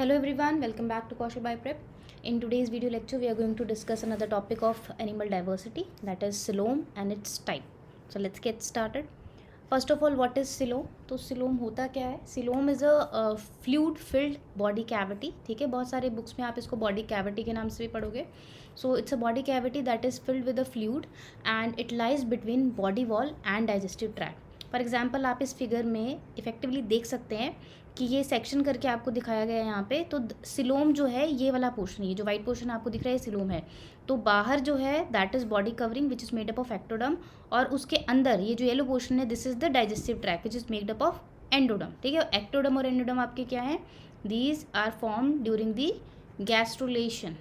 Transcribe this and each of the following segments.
Hello everyone, welcome back to Kaushal Bio Prep. In today's video lecture, we are going to discuss another topic of animal diversity, that is coelom and its type. So let's get started. First of all, what is coelom? तो coelom होता क्या है? Coelom is a fluid filled body cavity. ठीक है, बहुत सारे books में आप इसको body cavity के नाम से भी पढ़ोगे. So it's a body cavity that is filled with a fluid and it lies between body wall and digestive tract. For example आप इस फिगर में इफेक्टिवली देख सकते हैं कि ये सेक्शन करके आपको दिखाया गया है यहाँ पे. तो सिलोम जो है ये वाला पोर्शन, ये जो वाइट पोर्शन आपको दिख रहा है सिलोम है. तो बाहर जो है that is body covering which is made up of ectoderm, और उसके अंदर ये जो येलो पोर्शन है this is the digestive tract which is made up of endoderm. ठीक है, एक्टोडम और एंडोडम आपके क्या हैं? These are form during the gastrulation.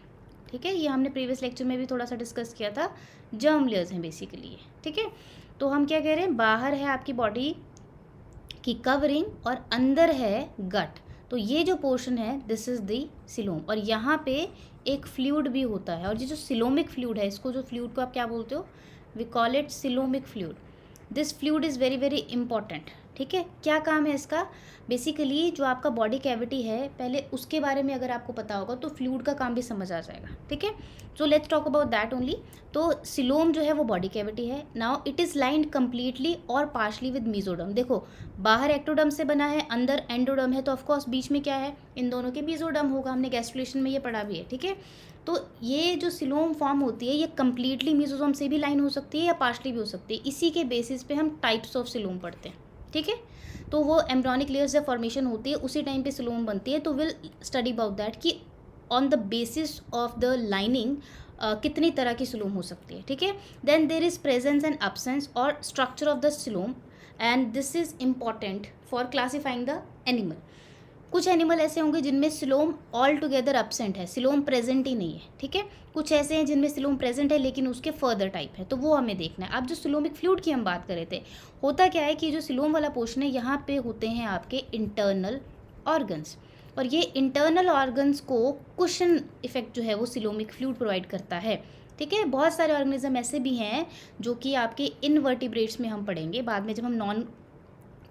ठीक है, ये हमने प्रीवियस लेक्चर में भी थोड़ा सा डिस्कस किया था. जर्म लेयर्स हैं बेसिकली ये. ठीक है, तो हम क्या कह रहे हैं, बाहर है आपकी बॉडी की कवरिंग और अंदर है गट. तो ये जो पोर्शन है दिस इज़ द सिलोम, और यहाँ पे एक फ्लूइड भी होता है. और ये जो सिलोमिक फ्लूइड है, इसको जो फ्लूइड को आप क्या बोलते हो? We call it coelomic fluid. This fluid is very very important. ठीक है, क्या काम है इसका? बेसिकली जो आपका बॉडी कैविटी है, पहले उसके बारे में अगर आपको पता होगा तो फ्लूइड का काम भी समझ आ जाएगा. ठीक है, so let's talk about that only. तो सिलोम जो है वो बॉडी कैविटी है. Now it is lined completely और पार्शली विद मीजोडम. देखो, बाहर एक्टोडम से बना है, अंदर एंडोडम है, तो ऑफकोर्स बीच में क्या है? इन दोनों के मीजोडम होगा. हमने गैस्ट्रुलेशन में ये पढ़ा भी है. ठीक है, तो ये जो सिलोम फॉर्म होती है ये कम्प्लीटली मीजोसोम से भी लाइन हो सकती है या पार्शली भी हो सकती है. इसी के बेसिस पे हम टाइप्स ऑफ सिलोम पढ़ते हैं. ठीक है, तो वो एम्ब्रियोनिक लेयर्स जब फॉर्मेशन होती है उसी टाइम पे सिलोम बनती है. तो विल स्टडी अबाउट दैट कि on the basis of the lining कितनी तरह की सिलोम हो सकती है. ठीक है, then there is presence and absence और structure of the coelom, and this is important for classifying the animal. कुछ एनिमल ऐसे होंगे जिनमें सिलोम ऑल टुगेदर एब्सेंट है, सिलोम प्रेजेंट ही नहीं है. ठीक है, कुछ ऐसे हैं जिनमें सिलोम प्रेजेंट है लेकिन उसके फर्दर टाइप है, तो वो हमें देखना है. अब जो सिलोमिक फ्लूइड की हम बात कर रहे थे, होता क्या है कि जो सिलोम वाला पोर्शन है यहाँ पे होते हैं आपके इंटरनल ऑर्गन्स, और ये इंटरनल ऑर्गन्स को कुशन इफेक्ट जो है वो सिलोमिक फ्लूइड प्रोवाइड करता है. ठीक है, बहुत सारे ऑर्गेनिज्म ऐसे भी हैं जो कि आपके इनवर्टिब्रेट्स में हम पढ़ेंगे बाद में, जब हम नॉन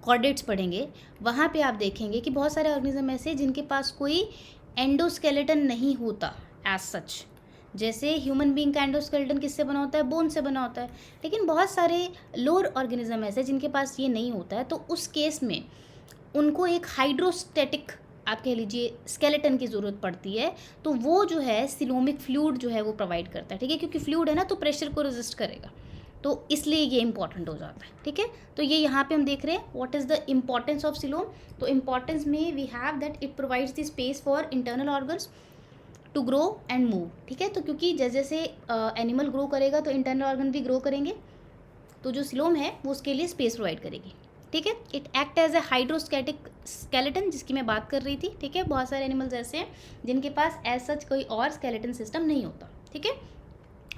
कॉर्डेट्स पढ़ेंगे वहाँ पे आप देखेंगे कि बहुत सारे ऑर्गेनिज्म ऐसे जिनके पास कोई एंडोस्केलेटन नहीं होता एज सच. जैसे ह्यूमन बीइंग का एंडोस्केलेटन किससे बना होता है? बोन से बना होता है. लेकिन बहुत सारे लोअर ऑर्गेनिज्म ऐसे जिनके पास ये नहीं होता है, तो उस केस में उनको एक हाइड्रोस्टेटिक आप कह लीजिए स्केलेटन की ज़रूरत पड़ती है. तो वो जो है सिलोमिक फ्लूइड जो है वो प्रोवाइड करता है. ठीक है, क्योंकि फ्लूइड है ना, तो प्रेशर को रेजिस्ट करेगा, तो इसलिए ये इंपॉर्टेंट हो जाता है. ठीक है, तो ये यहाँ पे हम देख रहे हैं what is the importance of coelom. तो इम्पॉर्टेंस में we have that it provides the space for internal organs to grow and move. ठीक है, तो क्योंकि जैसे जैसे एनिमल ग्रो करेगा तो इंटरनल ऑर्गन भी ग्रो करेंगे, तो जो सिलोम है वो उसके लिए स्पेस प्रोवाइड करेगी. ठीक है, it act as a hydrostatic skeleton जिसकी मैं बात कर रही थी. ठीक है, बहुत सारे एनिमल्स ऐसे हैं जिनके पास एज सच कोई और स्केलेटन सिस्टम नहीं होता. ठीक है,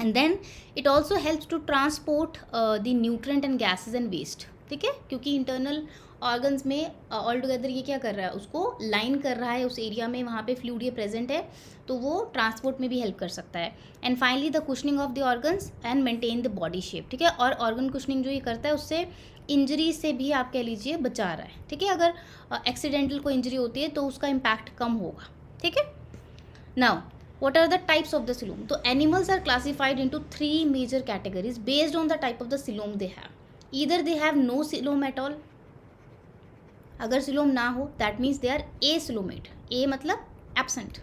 and then it also helps to transport the nutrient and gases and waste. ठीक है, क्योंकि इंटरनल ऑर्गन्स में ऑल टुगेदर ये क्या कर रहा है, उसको लाइन कर रहा है उस एरिया में, वहाँ पे फ्लूइड ये प्रेजेंट है, तो वो ट्रांसपोर्ट में भी हेल्प कर सकता है. And finally the cushioning of the organs and maintain the body shape. ठीक है, और ऑर्गन कुशनिंग जो ये करता है उससे इंजरी से भी आप कह लीजिए बचा रहा है. ठीक है, अगर एक्सीडेंटल कोई इंजरी होती है तो उसका इम्पैक्ट कम होगा. ठीक है, now what are the types of the coelom? So animals are classified into 3 major categories based on the type of the coelom they have. Either they have no coelom at all. अगर coelom ना हो that means they are acoelomate. A मतलब absent.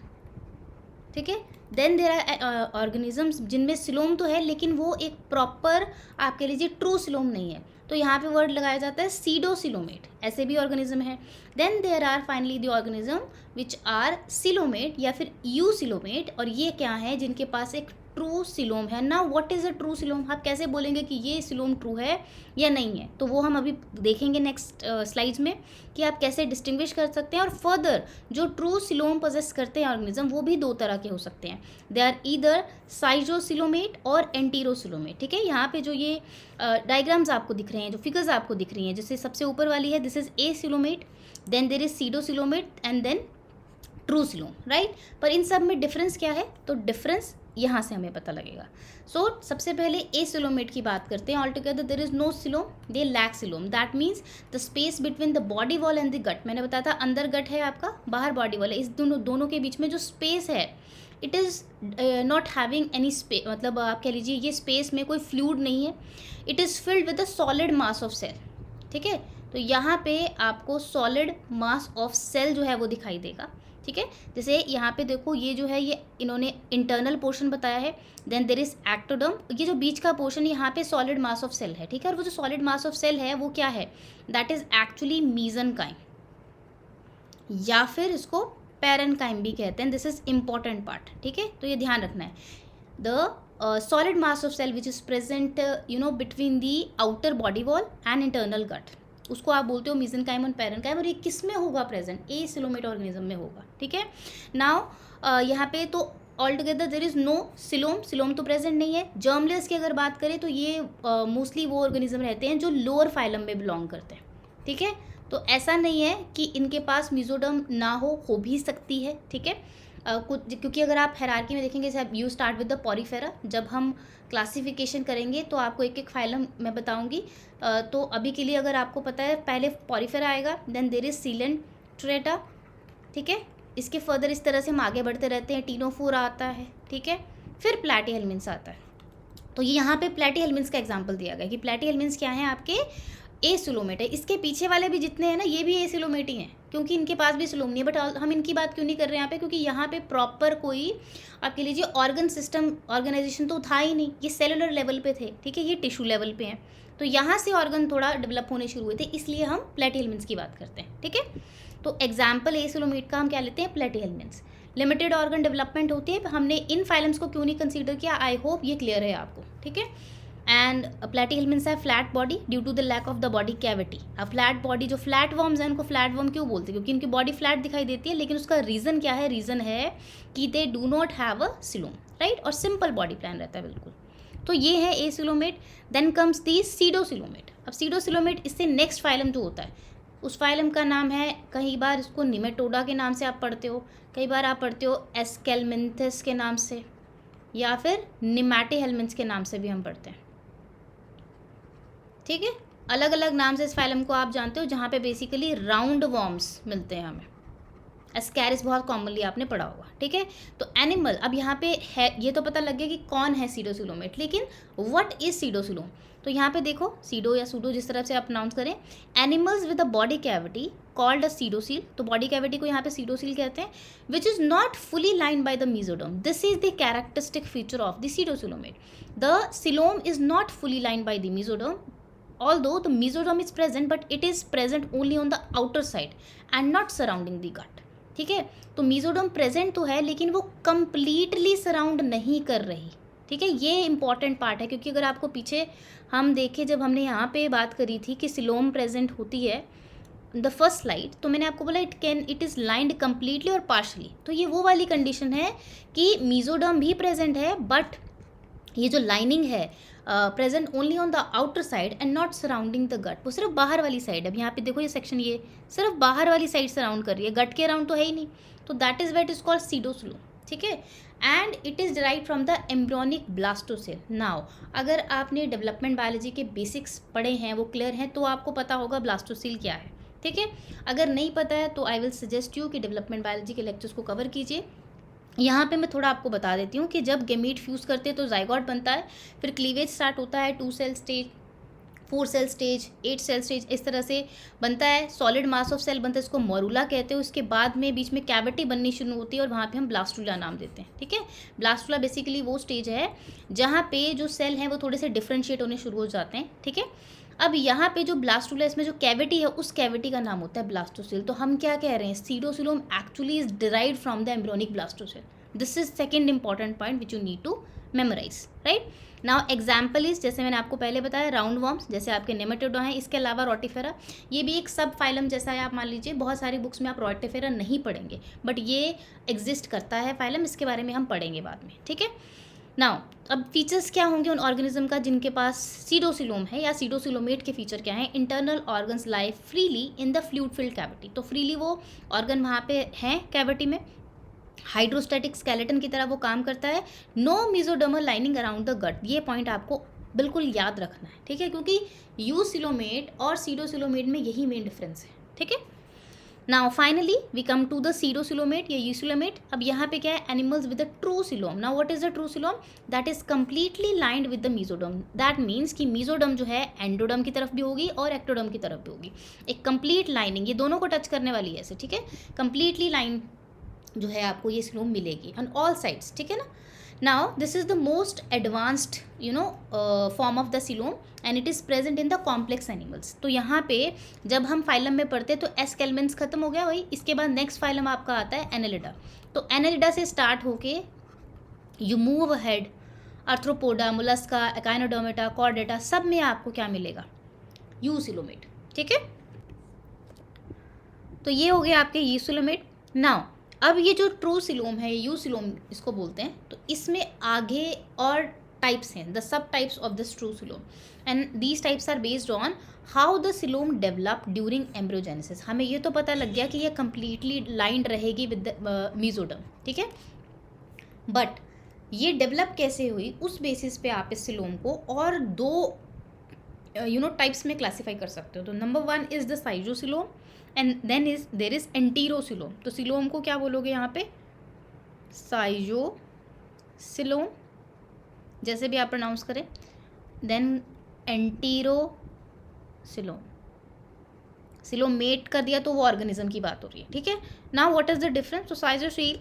ठीक है, then there are organisms जिनमें coelom तो है लेकिन वो एक प्रॉपर आप कह लीजिए ट्रू सिलोम नहीं है, तो यहाँ पे वर्ड लगाया जाता है सीडोसिलोमेट. ऐसे भी ऑर्गेनिज्म है. Then there are finally the organism which are coelomate या फिर यूसिलोमेट, और ये क्या है? जिनके पास एक ट्रू सिलोम है. ना what is a true coelom? आप कैसे बोलेंगे कि ये सिलोम ट्रू है या नहीं है? तो वो हम अभी देखेंगे नेक्स्ट स्लाइड्स में कि आप कैसे डिस्टिंग्विश कर सकते हैं. और फर्दर जो ट्रू सिलोम पोजेस करते हैं ऑर्गेनिज्म वो भी 2 तरह के हो सकते हैं. दे आर ईदर साइजोसिलोमेट और एंटीरोसिलोमेट. ठीक है, यहाँ पे जो ये डायग्राम्स आपको दिख रहे हैं, जो फिगर्स आपको दिख रही हैं, जैसे सबसे ऊपर वाली है this is a coelomate, then there is pseudocoelomate and then true coelom. Right, पर इन सब में डिफरेंस क्या है? तो डिफरेंस यहाँ से हमें पता लगेगा। सो सबसे पहले एसिलोमेट की बात करते हैं। All together there is no coelom, they lack coelom. That means the space between the body wall and the gut, मैंने बताया था अंदर गट है आपका, बाहर बॉडी वॉल है, इस दोनों के बीच में जो स्पेस है it is not having any space, मतलब आप कह लीजिए ये स्पेस में कोई फ्लूइड नहीं है, it is filled with the solid mass of cell. ठीक है, तो यहाँ पे आपको सॉलिड मास ऑफ सेल जो है वो दिखाई देगा। ठीक है, जैसे यहाँ पे देखो ये जो है ये इन्होंने इंटरनल पोर्शन बताया है, देन देर इज एक्टोडर्म, ये जो बीच का पोर्शन यहाँ पे सॉलिड मास ऑफ सेल है। ठीक है, और वो जो सॉलिड मास ऑफ सेल है वो क्या है, दैट इज एक्चुअली मीजनकाइम या फिर इसको पैरेनकाइम भी कहते हैं। This is important part. ठीक है, तो ये ध्यान रखना है। The solid mass of cell which is present between the outer body wall and internal gut, उसको आप बोलते हो मीजनकाइम और पैरेनकाइम, और ये किस में होगा प्रेजेंट, एसिलोमेट ऑर्गेनिज्म में होगा। ठीक है, नाउ यहाँ पे तो all together there is no coelom, coelom तो प्रेजेंट नहीं है। जर्मलेस की अगर बात करें तो ये मोस्टली वो ऑर्गेनिज्म रहते हैं जो लोअर फाइलम में बिलोंग करते हैं। ठीक है, तो ऐसा नहीं है कि इनके पास मीजोडर्म ना हो भी सकती है। ठीक है, कुछ क्योंकि अगर आप हायरार्की में देखेंगे जैसे you start with the Porifera, जब हम क्लासिफिकेशन करेंगे तो आपको एक एक फाइलम मैं बताऊंगी। तो अभी के लिए अगर आपको पता है पहले पॉरीफेरा आएगा, देन देर इज सीलेंट्रेटा। ठीक है, इसके फर्दर इस तरह से हम आगे बढ़ते रहते हैं, टीनोफोर आता है। ठीक है, फिर प्लैटीहेल्मिन्स आता है। तो ये यहाँ पे प्लैटीहेल्मिन्स का एग्जाम्पल दिया गया कि प्लैटीहेल्मिन्स क्या है, आपके एसिलोमेट है। इसके पीछे वाले भी जितने हैं ना ये भी एसिलोमेट ही हैं, क्योंकि इनके पास भी सिलोम नहीं है। बट हम इनकी बात क्यों नहीं कर रहे हैं यहाँ पे, क्योंकि यहाँ पे प्रॉपर कोई आप कह लीजिए ऑर्गन सिस्टम ऑर्गेनाइजेशन तो था ही नहीं, ये सेलुलर लेवल पे थे। ठीक है, ये टिश्यू लेवल पे हैं, तो यहाँ से ऑर्गन थोड़ा डेवलप होने शुरू हुए थे, इसलिए हम प्लैटीहेल्मिन्स की बात करते हैं। ठीक है, तो एग्जाम्पल एसिलोमेट का हम क्या लेते हैं, प्लैटीहेल्मिन्स। लिमिटेड ऑर्गन डेवलपमेंट होती है, हमने इन फाइलम्स को क्यों नहीं कंसीडर किया, आई होप ये क्लियर है आपको। ठीक है, एंड प्लैटीहेल्मिन्स है flat body due to the lack of the body cavity. अब फ्लैट बॉडी, जो फ्लैट वॉर्म्स हैं उनको फ्लैट वॉर्म क्यों बोलते हैं, क्योंकि इनकी बॉडी फ्लैट दिखाई देती है, लेकिन उसका रीज़न क्या है, रीज़न है कि they do not have a coelom, right, और सिंपल बॉडी प्लान रहता है बिल्कुल। तो ये है acoelomate. Then comes the pseudocoelomate. अब सीडोसिलोमेट इससे नेक्स्ट फाइलम जो होता है उस फाइलम का नाम है, कई बार इसको निमेटोडा के नाम से आप पढ़ते हो, कई बार आप पढ़ते हो एस्केलमिंथस के नाम से, या फिर निमैटीहेल्मिन्स के नाम से भी हम पढ़ते हैं। ठीक है, अलग अलग नाम से इस फाइलम को आप जानते हो, जहाँ पे बेसिकली राउंड वॉर्म्स मिलते हैं हमें। एस्कैरिस बहुत कॉमनली आपने पढ़ा होगा। ठीक है, तो एनिमल, अब यहाँ पे है, ये तो पता लग गया कि कौन है सीडोसिलोमेट, लेकिन व्हाट इज सीडोसिलोम। तो यहाँ पे देखो, सीडो या सूडो जिस तरह से आप प्रोनाउंस करें, animals with a body cavity called a pseudocoel. तो बॉडी कैविटी को यहाँ पे सीडोसील कहते हैं, which is not fully lined by the mesoderm. This is the characteristic feature of the pseudocoelomate. The coelom is not fully lined by the mesoderm, although the mesoderm is present, but it is present only on the outer side and not surrounding the gut. ठीक है, तो mesoderm present तो है लेकिन वो completely surround नहीं कर रही। ठीक है, ये इंपॉर्टेंट पार्ट है, क्योंकि अगर आपको पीछे हम देखें, जब हमने यहाँ पे बात करी थी कि सिलोम प्रेजेंट होती है द फर्स्ट स्लाइड, तो मैंने आपको बोला इट इज़ लाइंड कंप्लीटली और पार्शली। तो ये वो वाली कंडीशन है कि मीजोडर्म भी प्रेजेंट है, बट ये जो लाइनिंग है present only on the outer side and not surrounding the gut, वो सिर्फ बाहर वाली साइड। अब यहाँ पे देखो ये सेक्शन ये सिर्फ बाहर वाली साइड सराउंड कर रही है, गट के अराउंड तो है ही नहीं, तो that is what is called pseudocoelom. ठीक है, and it is derived from the embryonic blastocoel. Now अगर आपने डेवलपमेंट बायोलॉजी के बेसिक्स पढ़े हैं, वो क्लियर हैं, तो आपको पता होगा ब्लास्टोसेल क्या है। ठीक है, अगर नहीं पता है तो आई विल सजेस्ट यू कि डेवलपमेंट बायोलॉजी के लेक्चर्स को कवर कीजिए। यहाँ पे मैं थोड़ा आपको बता देती हूँ कि जब गेमीट फ्यूज़ करते हैं तो जाइगोट बनता है, फिर क्लीवेज स्टार्ट होता है, 2 cell stage, 4 cell stage, 8 cell stage, इस तरह से बनता है। सॉलिड मास ऑफ सेल बनता है, इसको मोरूला कहते हैं। उसके बाद में बीच में कैविटी बननी शुरू होती है और वहाँ पे हम ब्लास्टुला नाम देते हैं। ठीक है, ब्लास्टुला बेसिकली वो स्टेज है जहाँ पे जो सेल हैं वो थोड़े से डिफ्रेंशिएट होने शुरू हो जाते हैं। ठीक है, अब यहाँ पे जो ब्लास्टुला, इसमें जो कैविटी है उस कैविटी का नाम होता है ब्लास्टोसेल। तो हम क्या कह रहे हैं, pseudocoelom actually is derived from the embryonic blastocoel. This is second important point which you need to memorize, right. Now example is, जैसे मैंने आपको पहले बताया, राउंड वॉर्म्स, जैसे आपके नेमेटोडा हैं। इसके अलावा रोटिफेरा, ये भी एक सब फाइलम जैसा है। आप मान लीजिए बहुत सारी बुक्स में आप रोटिफेरा नहीं पढ़ेंगे, बट ये एग्जिस्ट करता है फाइलम, इसके बारे में हम पढ़ेंगे बाद में। ठीक है, नाउ अब फीचर्स क्या होंगे उन ऑर्गेनिज्म का जिनके पास सीडोसिलोम है या सीडोसिलोमेट के फीचर क्या हैं। Internal organs lie freely in the fluid filled cavity, तो फ्रीली वो ऑर्गन वहाँ पे हैं कैविटी में। हाइड्रोस्टैटिक स्केलेटन की तरह वो काम करता है। No mesodermal lining around the gut, ये पॉइंट आपको बिल्कुल याद रखना है, ठीक है, क्योंकि यूसिलोमेट और सीडोसिलोमेट में यही मेन डिफरेंस है, ठीक है। Now finally we come to the pseudocoelomate या यूसिलोमेट। अब यहाँ पे क्या है, animals with the true coelom. Now what is the true coelom? That is completely lined with the mesoderm. That means कि मीजोडर्म जो है एंडोडर्म की तरफ भी होगी और एक्टोडर्म की तरफ भी होगी, एक कंप्लीट लाइनिंग, ये दोनों को टच करने वाली है ऐसे, ठीक है, कंप्लीटली लाइन जो है आपको ये सिलोम मिलेगी ऑन ऑल साइड्स, ठीक है ना। Now this is the most advanced form of the coelom and it is present in the complex animals. तो यहाँ पे जब हम फाइलम में पढ़ते हैं तो एस्केल्मेंट्स खत्म हो गया वही, इसके बाद नेक्स्ट फाइलम आपका आता है एनालिडा। तो एनालिडा से स्टार्ट होके you move ahead, arthropoda, Mollusca, echinodermata, Chordata, सब में आपको क्या मिलेगा, यूसिलोमेट, ठीक है। तो ये हो गया आपके यूसिलोमेट। नाउ अब ये जो ट्रू सिलोम है, यूसिलोम इसको बोलते हैं, तो इसमें आगे और टाइप्स हैं, the subtypes of this true coelom, and these types are based on how the coelom develop during embryogenesis. हमें ये तो पता लग गया कि ये कंप्लीटली लाइंड रहेगी विद द मीजोडर्म, ठीक है, बट ये डेवलप कैसे हुई उस बेसिस पे आप इस सिलोम को और दो टाइप्स में क्लासीफाई कर सकते हो। तो number 1 is the schizocoelom and then is there is enterocoelom. तो सिलोम को क्या बोलोगे यहाँ पे, साइजोसिलोम, जैसे भी आप प्रोनाउंस करें, देन एंटीरोसिलोम। सिलोमेट कर दिया तो वो ऑर्गेनिज्म की बात हो रही है, ठीक है। Now what is the difference? तो साइजोसील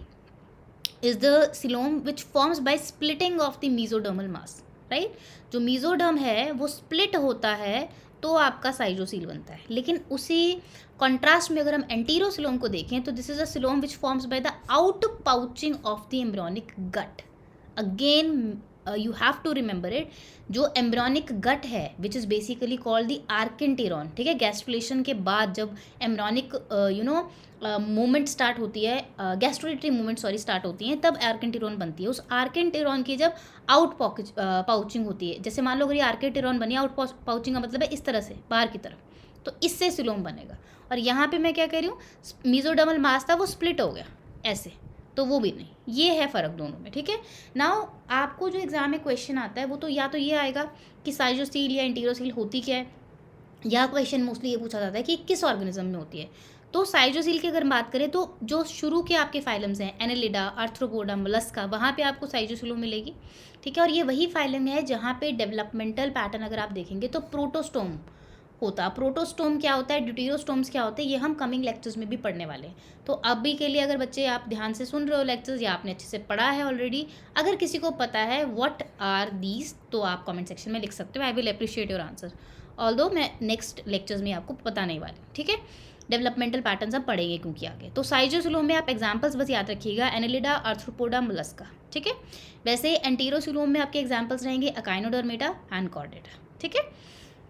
is the coelom which forms by splitting of the mesodermal mass, right. जो मीजोडर्म है वो स्प्लिट होता है तो आपका साइजोसील बनता है। लेकिन उसी कॉन्ट्रास्ट में अगर हम एंटीरोसिलोम को देखें तो this is a coelom which forms by the outpouching of the embryonic gut. Again you have to remember it, जो एम्ब्रियोनिक गट है which is basically called the archenteron, ठीक है। गैस्ट्रुलेशन के बाद जब एम्ब्रियोनिक मूवमेंट स्टार्ट होती है, गैस्ट्रोलिटरी movement start होती हैं, तब आर्किन्टेरॉन बनती है। उस आर्किन्टेरॉन की जब आउट पाउचिंग होती है, जैसे मान लो अगर ये आर्किन्टेरॉन बनी, आउट पाउचिंग का मतलब है इस तरह से बाहर की तरफ, तो इससे सिलोम बनेगा। और यहाँ पे मैं क्या कह रही हूँ, मीजोडर्मल मास था वो स्प्लिट हो गया ऐसे, तो वो भी नहीं, ये है फ़र्क दोनों में, ठीक है। नाउ आपको जो एग्जाम में क्वेश्चन आता है वो तो या तो ये आएगा कि साइजोसील या एंटीरोसील होती क्या है, या क्वेश्चन मोस्टली ये पूछा जाता है कि किस ऑर्गेनिज्म में होती है। तो साइजोसील की अगर बात करें तो जो शुरू के आपके फाइलम्स हैं, एनालिडा, आर्थ्रोपोडा, मोलस्का, वहाँ पे आपको साइजोसिलोम मिलेगी, ठीक है। और ये वही फाइलम है जहाँ पे डेवलपमेंटल पैटर्न अगर आप देखेंगे तो प्रोटोस्टोम होता। प्रोटोस्टोम क्या होता है, ड्यूटेरोस्टोम्स क्या होते हैं, ये हम कमिंग लेक्चर्स में भी पढ़ने वाले हैं। तो अभी के लिए अगर बच्चे आप ध्यान से सुन रहे हो लेक्चर्स या आपने अच्छे से पढ़ा है ऑलरेडी, अगर किसी को पता है व्हाट आर दीज तो आप कमेंट सेक्शन में लिख सकते हो, I will appreciate your answer. Although मैं नेक्स्ट लेक्चर्स में आपको पता नहीं वाली, ठीक है। डेवलपमेंटल पैटर्न सब पढ़ेंगे क्योंकि आगे। तो साइजोसिलोम में आप एग्जाम्पल्स बस याद रखिएगा, एनालिडा, आर्थ्रोपोडा, मोलस्का, ठीक है। वैसे एंटीरोसिलोम में आपके एग्जाम्पल्स रहेंगे अकाइनोडर्मेटा एंड कॉर्डेटा, ठीक है।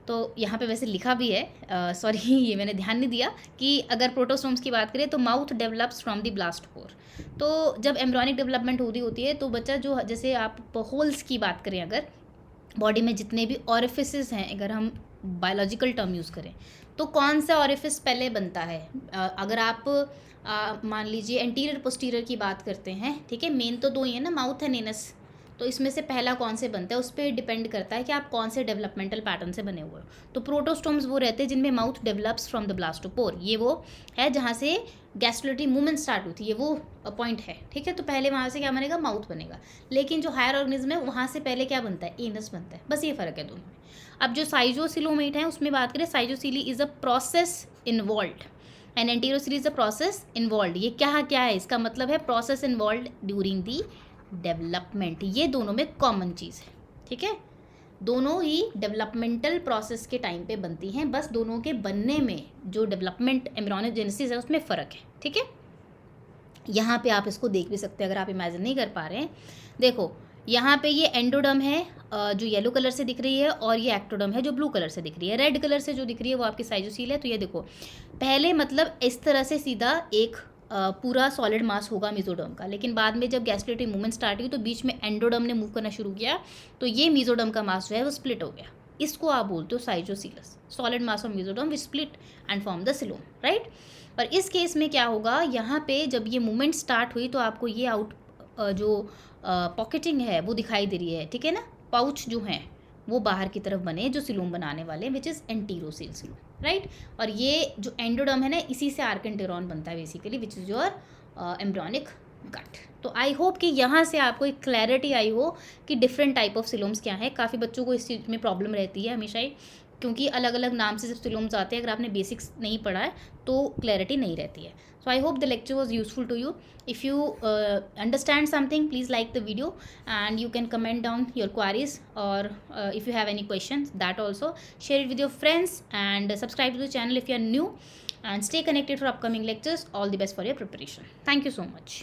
तो यहाँ पे वैसे लिखा भी है, सॉरी ये मैंने ध्यान नहीं दिया कि अगर प्रोटोस्टोम्स की बात करें तो mouth develops from the blastopore. तो जब एम्ब्रियोनिक डेवलपमेंट हो रही होती है तो बच्चा जो, जैसे आप होल्स की बात करें, अगर बॉडी में जितने भी ऑरिफिसेस हैं, अगर हम बायोलॉजिकल टर्म यूज़ करें तो कौन सा ऑरिफिस पहले बनता है, अगर आप मान लीजिए एंटीरियर पोस्टीरियर की बात करते हैं, ठीक है, मेन तो दो ही है ना, माउथ एंड एनस, तो इसमें से पहला कौन से बनता है उस पर डिपेंड करता है कि आप कौन से डेवलपमेंटल पैटर्न से बने हुए हो। तो प्रोटोस्टोम्स वो रहते हैं जिनमें mouth develops from the blastopore, ये वो है जहाँ से गैस्ट्रोलिटरी मूवमेंट स्टार्ट होती है, ये वो पॉइंट है, ठीक है। तो पहले वहाँ से क्या बनेगा, माउथ बनेगा। लेकिन जो हायर ऑर्गेनिज्म है वहाँ से पहले क्या बनता है, एनस बनता है, बस ये फ़र्क है दोनों में। अब जो साइजोसिलोमेट है उसमें बात करें, साइजोसिली is a process involved and enterocoely is a process involved. ये क्या है, इसका मतलब है process involved during the development, ये दोनों में कॉमन चीज़ है, ठीक है। दोनों ही डेवलपमेंटल प्रोसेस के टाइम पे बनती हैं, बस दोनों के बनने में जो डेवलपमेंट एम्ब्रियोजेनेसिस है उसमें फ़र्क है, ठीक है। यहाँ पे आप इसको देख भी सकते हैं अगर आप इमेजिन नहीं कर पा रहे हैं। देखो यहाँ पे ये एंडोडर्म है जो येलो कलर से दिख रही है, और ये एक्टोडर्म है जो ब्लू कलर से दिख रही है। रेड कलर से जो दिख रही है वो आपकी साइजोसील है। तो ये देखो पहले मतलब इस तरह से सीधा एक पूरा सॉलिड मास होगा मीजोडर्म का, लेकिन बाद में जब गैस्ट्रोलिटरी मूवमेंट स्टार्ट हुई तो बीच में एंडोडर्म ने मूव करना शुरू किया, तो ये मीजोडर्म का मास जो है वो स्प्लिट हो गया। इसको आप बोलते हो schizocoelous, solid mass of mesoderm which split and form the coelom, right. पर इस केस में क्या होगा, यहाँ पे जब ये मूवमेंट स्टार्ट हुई तो आपको ये जो पॉकेटिंग है वो दिखाई दे रही है, ठीक है ना, पाउच जो हैं वो बाहर की तरफ बने जो सिलोम बनाने वाले, विच इज़ एंटीरोसेल सिलोम, राइट। और ये जो एंडोडर्म है ना, इसी से आर्केंटेरॉन बनता है basically, which is your embryonic gut. तो आई होप कि यहाँ से आपको एक क्लैरिटी आई हो कि डिफरेंट टाइप ऑफ सिलोम्स क्या है। काफ़ी बच्चों को इस चीज़ में प्रॉब्लम रहती है हमेशा ही, क्योंकि अलग अलग नाम से जब सिलोम्स आते हैं, अगर आपने बेसिक्स नहीं पढ़ा है तो क्लैरिटी नहीं रहती है। So I hope the lecture was useful to you. If you understand something, please like the video and you can comment down your queries, or if you have any questions, that also share it with your friends, and subscribe to the channel if you are new, and stay connected for upcoming lectures. All the best for your preparation. Thank you so much.